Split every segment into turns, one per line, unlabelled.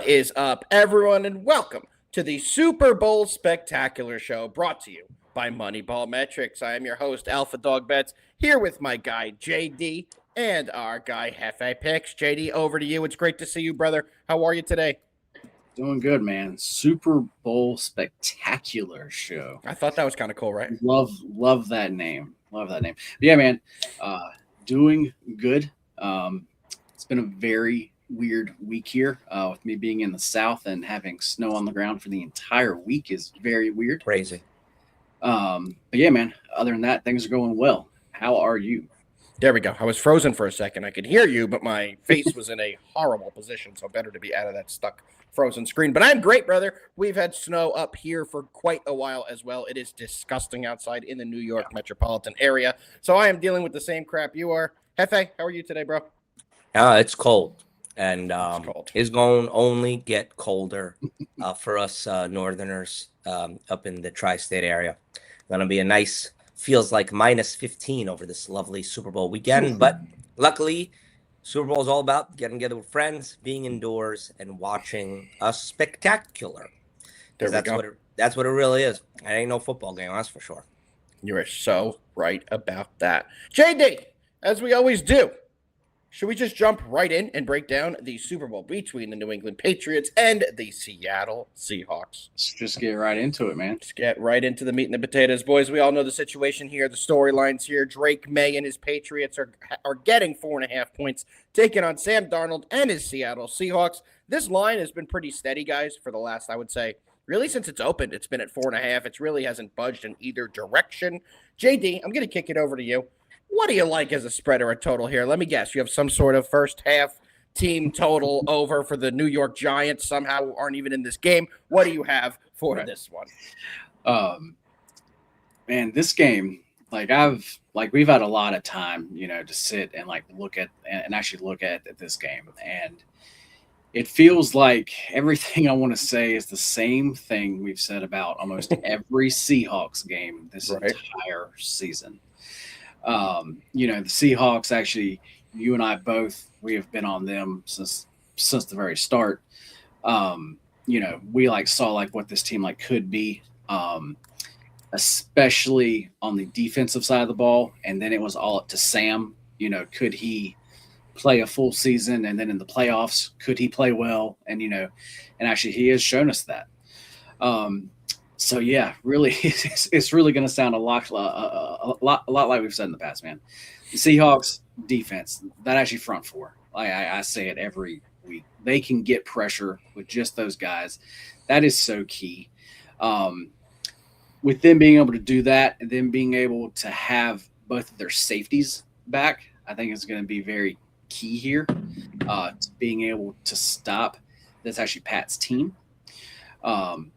is up, everyone, and welcome to the Super Bowl Spectacular Show brought to you by Moneyball Metrics. I am your host, Alpha Dog Bets, here with my guy, JD, and our guy, Jefe Picks. JD, over to you. It's great to see you, brother. How are you today?
Doing good, man. Super Bowl Spectacular Show.
I thought that was kind of cool, right?
Love that name. Love that name. But yeah, man. Doing good. It's been a very weird week here with me being in the South and having snow on the ground for the entire week is very weird.
Crazy.
But yeah, man. Other than that, things are going well. How are you?
There we go. I was frozen for a second. I could hear you, but my face was in a horrible position, so better to be out of that stuck frozen screen. But I'm great, brother. We've had snow up here for quite a while as well. It is disgusting outside in the New York metropolitan area. So I am dealing with the same crap you are. Jefe, how are you today, bro?
It's cold, and
cold.
It's going to only get colder for us Northerners up in the tri-state area. Going to be a nice, feels like minus 15 over this lovely Super Bowl weekend. But luckily, Super Bowl is all about getting together with friends, being indoors, and watching a spectacular. That's what it really is. It ain't no football game, that's for sure.
You are so right about that. JD, as we always do, should we just jump right in and break down the Super Bowl between the New England Patriots and the Seattle Seahawks?
Let's just get right into it, man.
Let's get right into the meat and the potatoes, boys. We all know the situation here, the storylines here. Drake May and his Patriots are getting 4.5 points, taking on Sam Darnold and his Seattle Seahawks. This line has been pretty steady, guys, for the last, I would say, really since it's opened. It's been at 4.5. It really hasn't budged in either direction. JD, I'm going to kick it over to you. What do you like as a spread or a total here? Let me guess. You have some sort of first half team total over for the New York Giants, somehow aren't even in this game. What do you have for this one?
Man, this game, we've had a lot of time, to sit and look at this game. And it feels like everything I want to say is the same thing we've said about almost every Seahawks game this entire season. The Seahawks, actually, you and I both, we have been on them since the very start. We saw what this team could be, especially on the defensive side of the ball. And then it was all up to Sam. Could he play a full season? And then in the playoffs, could he play well? And, and actually he has shown us that. So yeah, really, it's really going to sound a lot like we've said in the past, man. The Seahawks defense, that actually front four. I say it every week. They can get pressure with just those guys. That is so key. With them being able to do that, and then being able to have both of their safeties back, I think is going to be very key here. To being able to stop. That's actually Pat's team.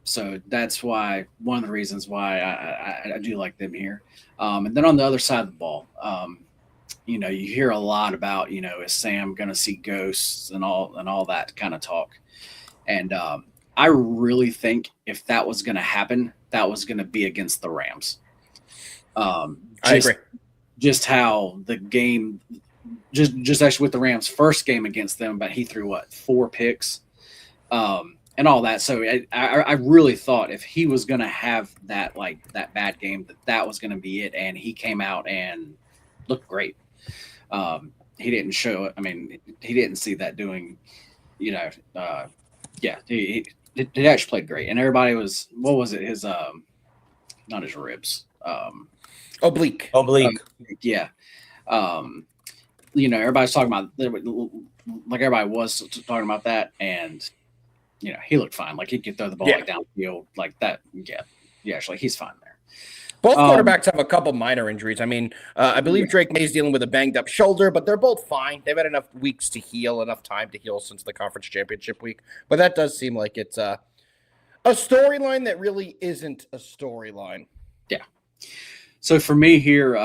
So that's why one of the reasons why I do like them here. And then on the other side of the ball, you hear a lot about, is Sam going to see ghosts and all that kind of talk. And I really think if that was going to happen, that was going to be against the Rams.
I agree.
Just how the game, just actually with the Rams' first game against them, but he threw 4 picks. And all that. So I really thought if he was going to have that bad game, that was going to be it. And he came out and looked great. He didn't show it. I mean, he didn't see that doing, he actually played great. And everybody was, what was it? His, not his ribs.
Oblique.
Yeah. Everybody's talking about, everybody was talking about that. And, he looked fine. He could throw the ball downfield like that. Yeah, actually, he's fine there.
Both quarterbacks have a couple minor injuries. I mean, I believe Drake May's dealing with a banged-up shoulder, but they're both fine. They've had enough weeks to heal, enough time to heal since the conference championship week. But that does seem like it's a storyline that really isn't a storyline.
Yeah. So for me here,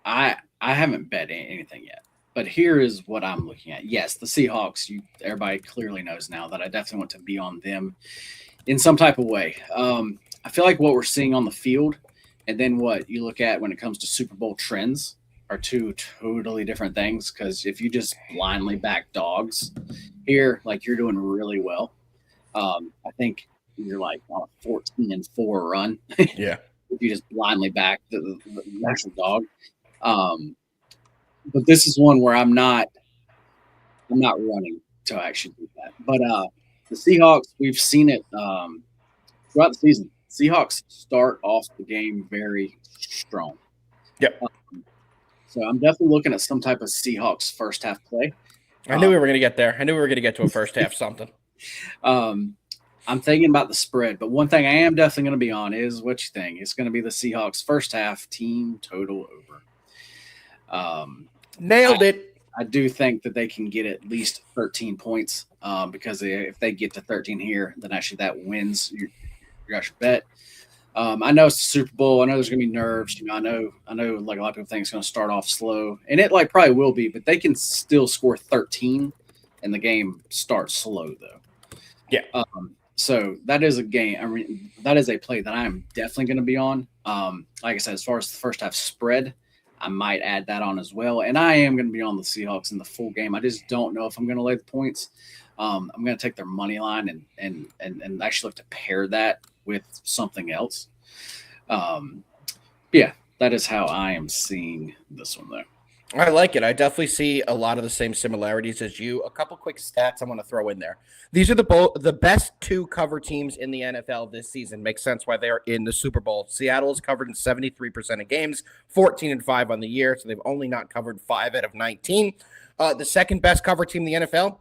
I haven't bet anything yet. But here is what I'm looking at. Yes, the Seahawks, everybody clearly knows now that I definitely want to be on them in some type of way. I feel like what we're seeing on the field and then what you look at when it comes to Super Bowl trends are two totally different things. Because if you just blindly back dogs, here, like you're doing really well. I think you're like on a 14-4 run.
Yeah.
If you just blindly back the actual dog. But this is one where I'm not running to actually do that. But the Seahawks, we've seen it throughout the season. Seahawks start off the game very strong.
Yep.
So I'm definitely looking at some type of Seahawks first half play.
I knew we were going to get there. I knew we were going to get to a first half something.
I'm thinking about the spread, but one thing I am definitely going to be on is what you think. It's going to be the Seahawks first half team total over.
Nailed it.
I do think that they can get at least 13 points because if they get to 13 here, then actually that wins your actual bet. I know it's the Super Bowl. I know there's going to be nerves. I know. Like a lot of people think it's going to start off slow, and it like probably will be. But they can still score 13, and the game starts slow though.
Yeah.
So that is a game. I mean, that is a play that I'm definitely going to be on. Like I said, as far as the first half spread, I might add that on as well. And I am going to be on the Seahawks in the full game. I just don't know if I'm going to lay the points. I'm going to take their money line and actually look to pair that with something else. Yeah, that is how I am seeing this one though.
I like it. I definitely see a lot of the same similarities as you. A couple quick stats I want to throw in there. These are the best two cover teams in the NFL this season. Makes sense why they are in the Super Bowl. Seattle is covered in 73% of games, 14-5 on the year, so they've only not covered 5 out of 19. The second best cover team in the NFL,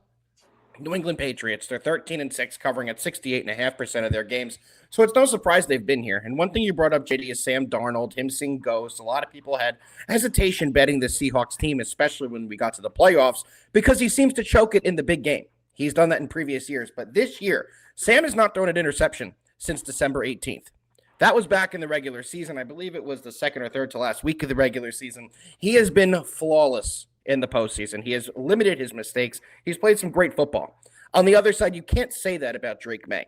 New England Patriots. They're 13-6, covering at 68.5% of their games. So it's no surprise they've been here. And one thing you brought up, JD, is Sam Darnold, him seeing ghosts. A lot of people had hesitation betting the Seahawks team, especially when we got to the playoffs, because he seems to choke it in the big game. He's done that in previous years. But this year, Sam has not thrown an interception since December 18th. That was back in the regular season. I believe it was the second or third to last week of the regular season. He has been flawless in the postseason. He has limited his mistakes. He's played some great football. On the other side, you can't say that about Drake May.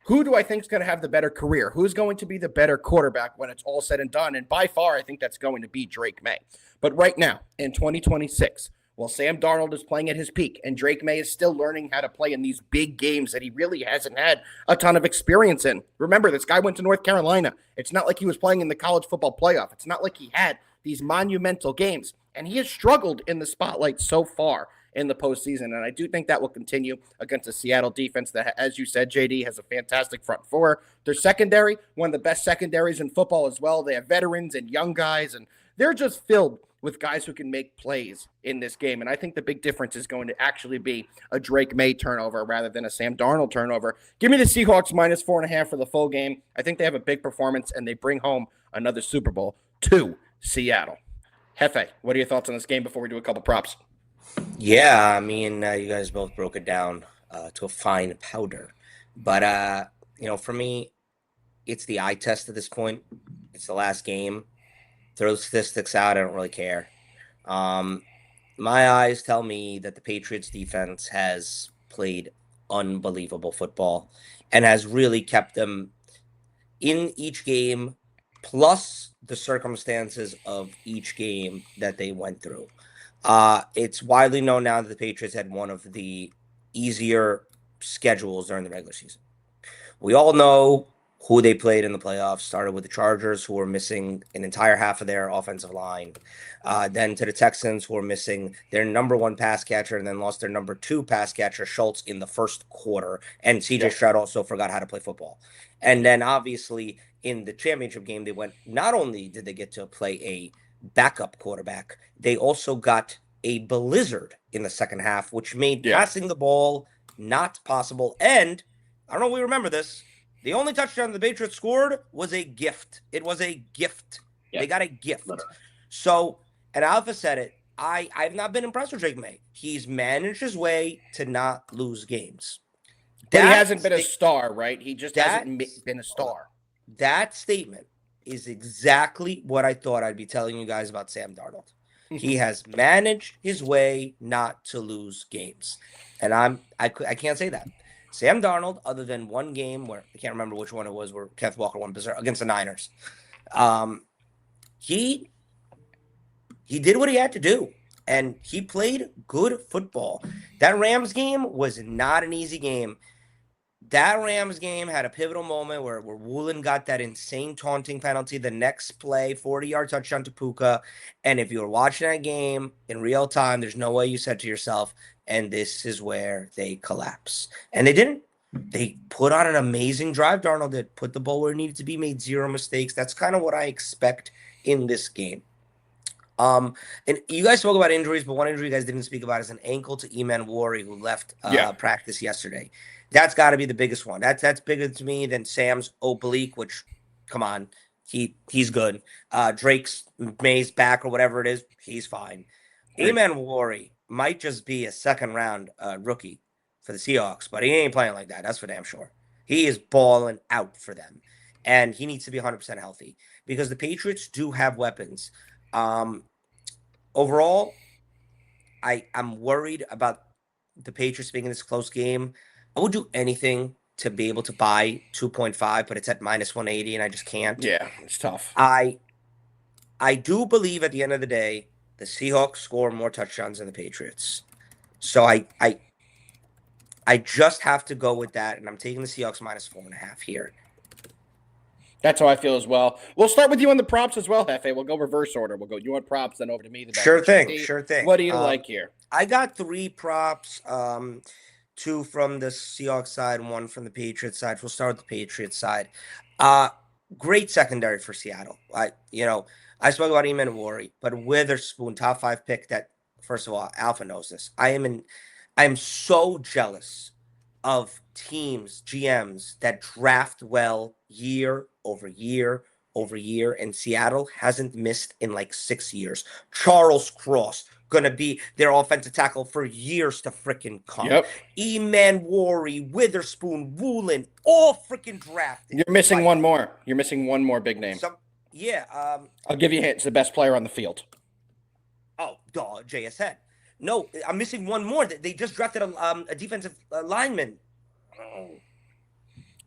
Who do I think is going to have the better career? Who's going to be the better quarterback when it's all said and done? And by far, I think that's going to be Drake May. But right now, in 2026, while Sam Darnold is playing at his peak and Drake May is still learning how to play in these big games that he really hasn't had a ton of experience in. Remember, this guy went to North Carolina. It's not like he was playing in the college football playoff. It's not like he had these monumental games. And he has struggled in the spotlight so far in the postseason. And I do think that will continue against the Seattle defense that, as you said, JD, has a fantastic front four. Their secondary, one of the best secondaries in football as well. They have veterans and young guys, and they're just filled with guys who can make plays in this game. And I think the big difference is going to actually be a Drake May turnover rather than a Sam Darnold turnover. Give me the Seahawks minus 4.5 for the full game. I think they have a big performance, and they bring home another Super Bowl to Seattle. Jefe, what are your thoughts on this game before we do a couple props?
Yeah, I mean, you guys both broke it down to a fine powder. But, for me, it's the eye test at this point. It's the last game. Throw statistics out, I don't really care. My eyes tell me that the Patriots defense has played unbelievable football and has really kept them in each game, plus the circumstances of each game that they went through. It's widely known now that the Patriots had one of the easier schedules during the regular season. We all know who they played in the playoffs. Started with the Chargers, who were missing an entire half of their offensive line. Then to the Texans, who were missing their number one pass catcher and then lost their number two pass catcher, Schultz, in the first quarter. And CJ Stroud also forgot how to play football. And then obviously in the championship game, they went, not only did they get to play a backup quarterback, they also got a blizzard in the second half, which made passing the ball not possible. And I don't know if we remember this, the only touchdown the Patriots scored was a gift. It was a gift. They got a gift. So, and Alpha said it, I've not been impressed with Drake May. He's managed his way to not lose games.
But he hasn't been a star, right? He just hasn't been a star.
That statement is exactly what I thought I'd be telling you guys about Sam Darnold. He has managed his way not to lose games. And I can't say that. Sam Darnold, other than one game where I can't remember which one it was, where Kenneth Walker won against the Niners, he did what he had to do. and he played good football. That Rams game was not an easy game. That Rams game had a pivotal moment where Woolen got that insane taunting penalty. The next play, 40-yard touchdown to Puka. And if you were watching that game in real time, there's no way you said to yourself, and this is where they collapse. And they didn't. They put on an amazing drive. Darnold did put the ball where it needed to be, made zero mistakes. That's kind of what I expect in this game. And you guys spoke about injuries, but one injury you guys didn't speak about is an ankle to Eman Wari, who left practice yesterday. That's got to be the biggest one. That's bigger to me than Sam's oblique, which, come on, he's good. Drake's May's back or whatever it is, he's fine. Eman Wari might just be a second-round rookie for the Seahawks, but he ain't playing like that. That's for damn sure. He is balling out for them, and he needs to be 100% healthy because the Patriots do have weapons. Overall, I'm worried about the Patriots being in this close game. I would do anything to be able to buy 2.5, but it's at minus 180, and I just can't.
Yeah, it's tough.
I do believe at the end of the day, the Seahawks score more touchdowns than the Patriots. So I just have to go with that, and I'm taking the Seahawks minus 4.5 here.
That's how I feel as well. We'll start with you on the props as well, Jefe. We'll go reverse order. We'll go you on props, then over to me.
Sure thing.
What do you like here?
I got 3 props, 2 from the Seahawks side, 1 from the Patriots side. We'll start with the Patriots side. Great secondary for Seattle. I spoke about Eman Wari, but Witherspoon, top 5 pick. That first of all, Alpha knows this. I am so jealous of teams, GMs that draft well year over year over year, and Seattle hasn't missed in like 6 years. Charles Cross gonna be their offensive tackle for years to freaking come.
Yep.
Eman Wari, Witherspoon, Woolen, all freaking drafted.
You're missing one more. You're missing one more big name.
I'll
give you a hint. It's the best player on the field.
Oh, duh, JSN. No, I'm missing one more. They just drafted a defensive lineman.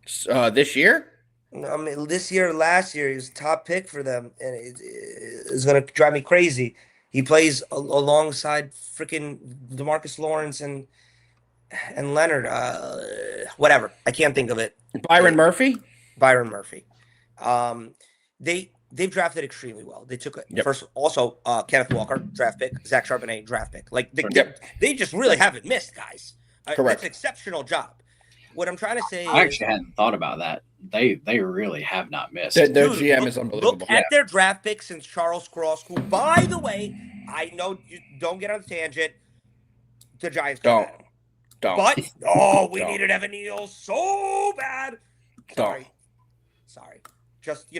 This year?
I mean, this year, last year, he was top pick for them, and it's going to drive me crazy. He plays alongside freaking DeMarcus Lawrence and Leonard. Whatever, I can't think of it.
Byron Murphy.
They've drafted extremely well. They took first, also Kenneth Walker, draft pick, Zach Charbonnet, draft pick. Like they just really haven't missed, guys.
Correct.
It's an exceptional job. What I'm trying to say
I actually hadn't thought about that. They really have not missed.
Their GM is unbelievable.
Look at their draft pick since Charles Cross, who, by the way, I know you don't get on the tangent. The Giants
don't.
But we needed Evan Neal so bad. Sorry. Just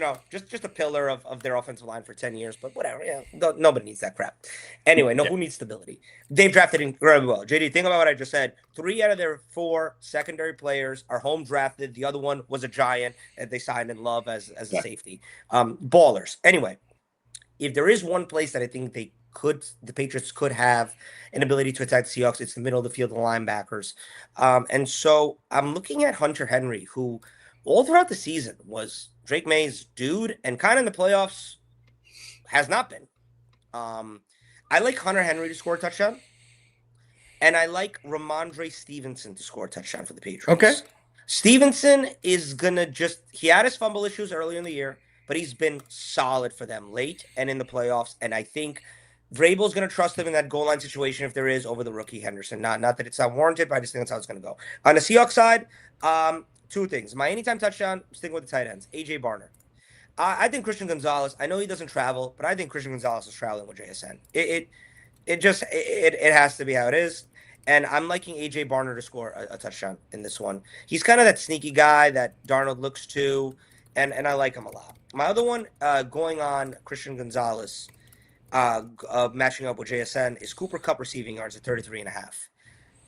a pillar of their offensive line for 10 years, but whatever. Yeah, nobody needs that crap. Anyway, who needs stability? They've drafted incredibly well. JD, think about what I just said. 3 out of their 4 secondary players are home drafted. The other one was a Giant that they signed in Love as a safety. Ballers. Anyway, if there is one place that I think the Patriots could have an ability to attack the Seahawks, it's the middle of the field, the linebackers. And so I'm looking at Hunter Henry, who all throughout the season was Drake May's dude, and kind of in the playoffs has not been. I like Hunter Henry to score a touchdown, and I like Ramondre Stevenson to score a touchdown for the Patriots.
Okay.
Stevenson is going to he had his fumble issues earlier in the year, but he's been solid for them late and in the playoffs, and I think Vrabel's going to trust him in that goal line situation if there is over the rookie Henderson. Not that it's not warranted, but I just think that's how it's going to go. On the Seahawks side, 2 things. My anytime touchdown, sticking with the tight ends, A.J. Barner. I think Christian Gonzalez, I know he doesn't travel, but I think Christian Gonzalez is traveling with JSN. It has to be how it is. And I'm liking A.J. Barner to score a touchdown in this one. He's kind of that sneaky guy that Darnold looks to, and I like him a lot. My other one, going on Christian Gonzalez, matching up with JSN, is Cooper Kupp receiving yards at 33.5.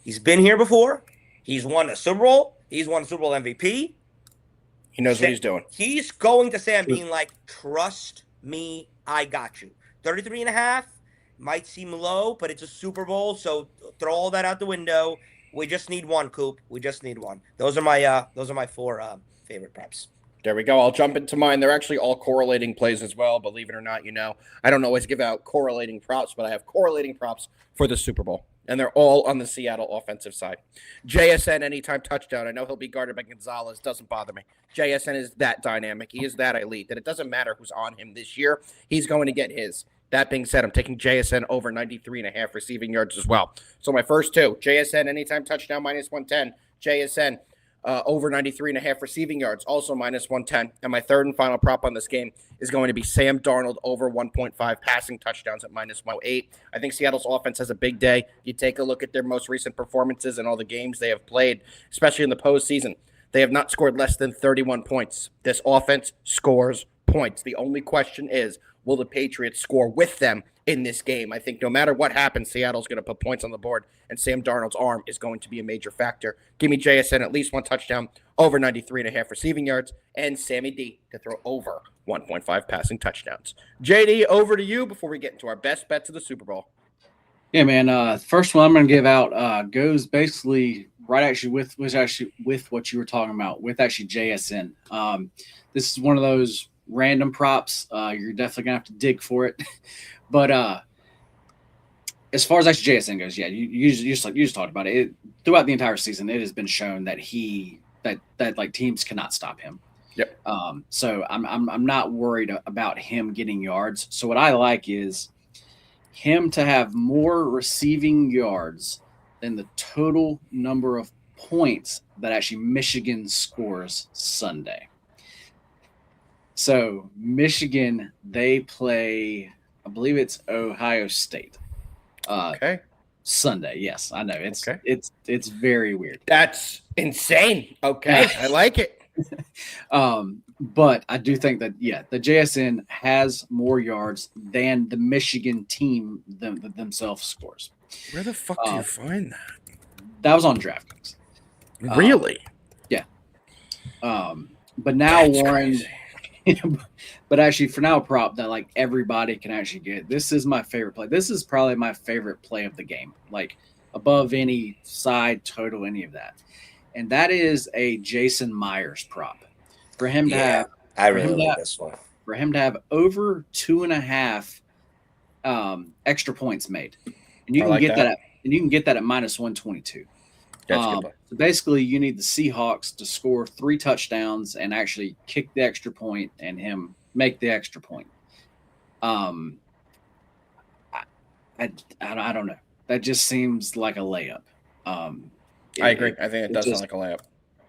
He's been here before. He's won a Super Bowl. He's won Super Bowl MVP.
He knows what he's doing.
He's going to Sam being like, trust me, I got you. 33.5 might seem low, but it's a Super Bowl, so throw all that out the window. We just need one, Coop. We just need one. Those are my 4 favorite props.
There we go. I'll jump into mine. They're actually all correlating plays as well, believe it or not. I don't always give out correlating props, but I have correlating props for the Super Bowl, and they're all on the Seattle offensive side. JSN anytime touchdown. I know he'll be guarded by Gonzalez. Doesn't bother me. JSN is that dynamic. He is that elite that it doesn't matter who's on him this year. He's going to get his. That being said, I'm taking JSN over 93.5 receiving yards as well. So my first two, JSN anytime touchdown minus 110. JSN over 93.5 receiving yards, also minus 110. And my third and final prop on this game is going to be Sam Darnold over 1.5 passing touchdowns at minus 108. I think Seattle's offense has a big day. You take a look at their most recent performances and all the games they have played, especially in the postseason. They have not scored less than 31 points. This offense scores points. The only question is, will the Patriots score with them in this game? I think no matter what happens, Seattle's going to put points on the board, and Sam Darnold's arm is going to be a major factor. Give me JSN at least one touchdown, over 93.5 receiving yards, and Sammy D to throw over 1.5 passing touchdowns. JD, over to you before we get into our best bets of the Super Bowl.
Yeah, man. First one I'm going to give out goes basically right actually with what you were talking about with actually JSN. This is one of those random props. You're definitely gonna have to dig for it. But as far as actually JSN goes, yeah, you just talked about it. Throughout the entire season, it has been shown that that like teams cannot stop him.
Yep.
So I'm not worried about him getting yards. So what I like is him to have more receiving yards than the total number of points that actually Michigan scores Sunday. So Michigan, they play, I believe it's Ohio State.
Okay.
Sunday, yes, I know
Okay.
it's very weird.
That's insane. Okay, I like it.
But I do think that the JSN has more yards than the Michigan team themselves scores.
Where the fuck do you find that?
That was on DraftKings.
Really?
Yeah. But now
That's
Warren.
crazy.
But actually, for now, a prop that like everybody can actually get. This is my favorite play. This is probably my favorite play of the game, like above any side total, any of that. And that is a Jason Myers prop for him to have.
I really like this one.
For him to have over 2.5 extra points made, and you can get that. And you can get that at minus 122.
That's good.
So basically, you need the Seahawks to score 3 touchdowns and actually kick the extra point and him make the extra point. I don't know. That just seems like a layup.
I agree. I think it does sound like a layup.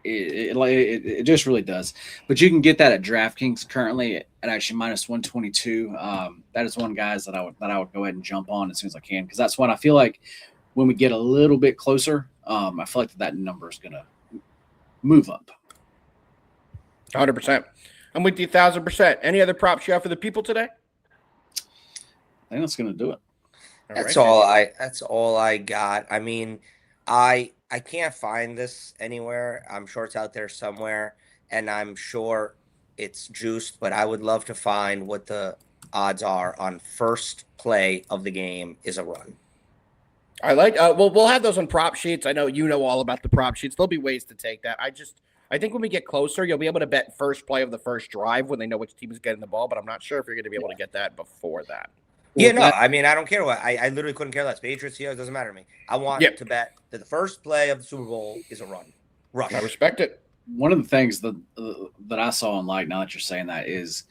It just really does. But you can get that at DraftKings currently at actually minus 122. That is one, guys, that I would go ahead and jump on as soon as I can, because that's one I feel like when we get a little bit closer, I feel like that number is going to move up.
100%. I'm with you 1,000%. Any other props you have for the people today?
I think that's going to do it.
That's all I got. I mean, I can't find this anywhere. I'm sure it's out there somewhere, and I'm sure it's juiced, but I would love to find what the odds are on first play of the game is a run.
I like we'll have those on prop sheets. I know you know all about the prop sheets. There'll be ways to take that. I think when we get closer, you'll be able to bet first play of the first drive when they know which team is getting the ball, but I'm not sure if you're going to be able to get that before that.
Yeah, no, I mean, I don't care what. I literally couldn't care less. Patriots, Seahawks, doesn't matter to me. I want to bet that the first play of the Super Bowl is a run. Rush.
I respect it.
One of the things that I saw on now that you're saying that is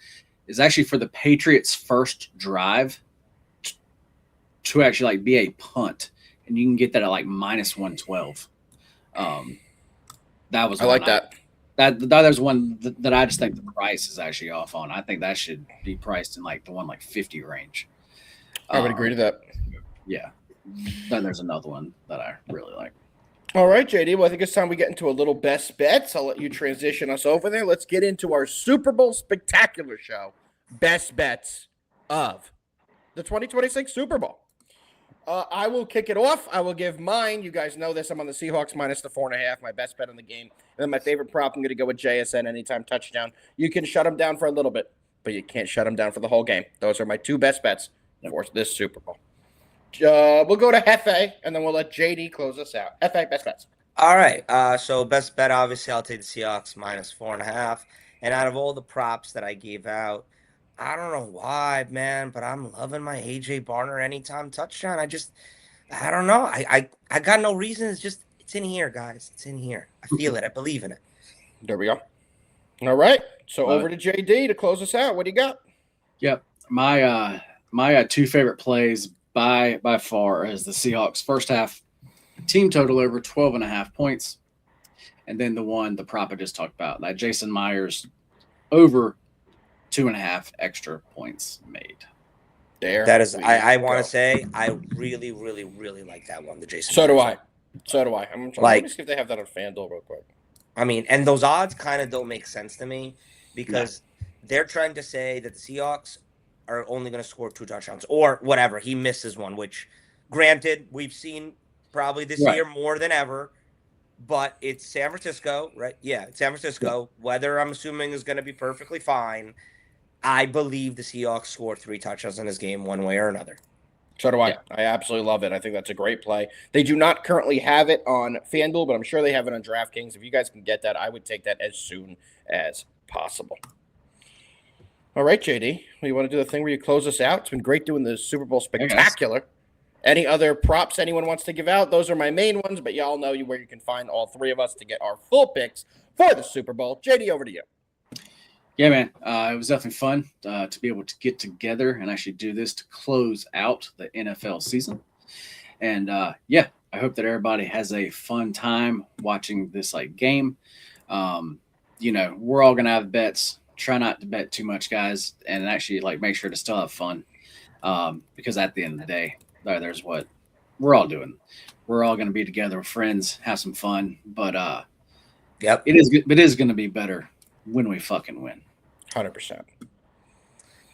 actually for the Patriots' first drive to actually like be a punt, and you can get that at like minus 112. That was
I like that.
There's one that I just think the price is actually off on. I think that should be priced in like the 150 range.
I would agree to that.
Yeah. Then there's another one that I really like.
All right, JD. Well, I think it's time we get into a little best bets. I'll let you transition us over there. Let's get into our Super Bowl spectacular show. Best bets of the 2026 Super Bowl. I will kick it off. I will give mine. You guys know this. I'm on the Seahawks minus the 4.5, my best bet in the game. And then my favorite prop, I'm going to go with JSN anytime touchdown. You can shut them down for a little bit, but you can't shut them down for the whole game. Those are my 2 best bets for this Super Bowl. We'll go to Jefe, and then we'll let JD close us out. Jefe, best bets.
All right. So best bet, obviously, I'll take the Seahawks minus 4.5. And out of all the props that I gave out, I don't know why, man, but I'm loving my AJ Barner anytime touchdown. I don't know. I got no reason. It's in here, guys. It's in here. I feel it. I believe in it.
There we go. All right. So
Love
over to JD to close us out. What do you got?
Yep. My two favorite plays by far is the Seahawks first half team total over 12.5 points. And then the prop I just talked about, that Jason Myers over 2.5 extra points made.
There.
That is,
we
I want
go.
to say, I really, really, really like that one, the Jason.
So do
Myers
I. So do I. Let me see if they have that on FanDuel real quick.
I mean, and those odds kind of don't make sense to me because they're trying to say that the Seahawks are only going to score 2 touchdowns or whatever. He misses one, which, granted, we've seen probably this year more than ever. But it's San Francisco, right? Yeah, it's San Francisco. Weather, I'm assuming, is going to be perfectly fine. I believe the Seahawks score 3 touchdowns in this game one way or another.
So do I.
Yeah.
I absolutely love it. I think that's a great play. They do not currently have it on FanDuel, but I'm sure they have it on DraftKings. If you guys can get that, I would take that as soon as possible. All right, JD. You want to do the thing where you close us out? It's been great doing the Super Bowl Spectacular. Any other props anyone wants to give out? Those are my main ones, but y'all know where you can find all 3 of us to get our full picks for the Super Bowl. JD, over to you.
Yeah, man. It was definitely fun to be able to get together and actually do this to close out the NFL season. And I hope that everybody has a fun time watching this game. We're all gonna have bets. Try not to bet too much, guys, and actually make sure to still have fun. Because at the end of the day, there's what we're all doing. We're all gonna be together with friends, have some fun. But it is gonna be better when we fucking win.
100%.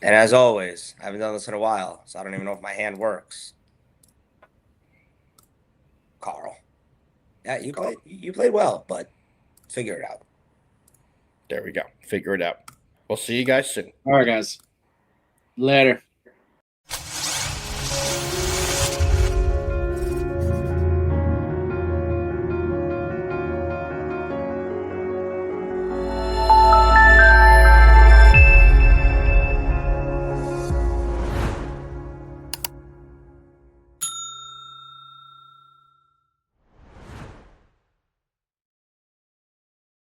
And as always, I haven't done this in a while, so I don't even know if my hand works. Carl. Yeah, you played well, but figure it out.
There we go. Figure it out. We'll see you guys soon.
All right, guys. Later.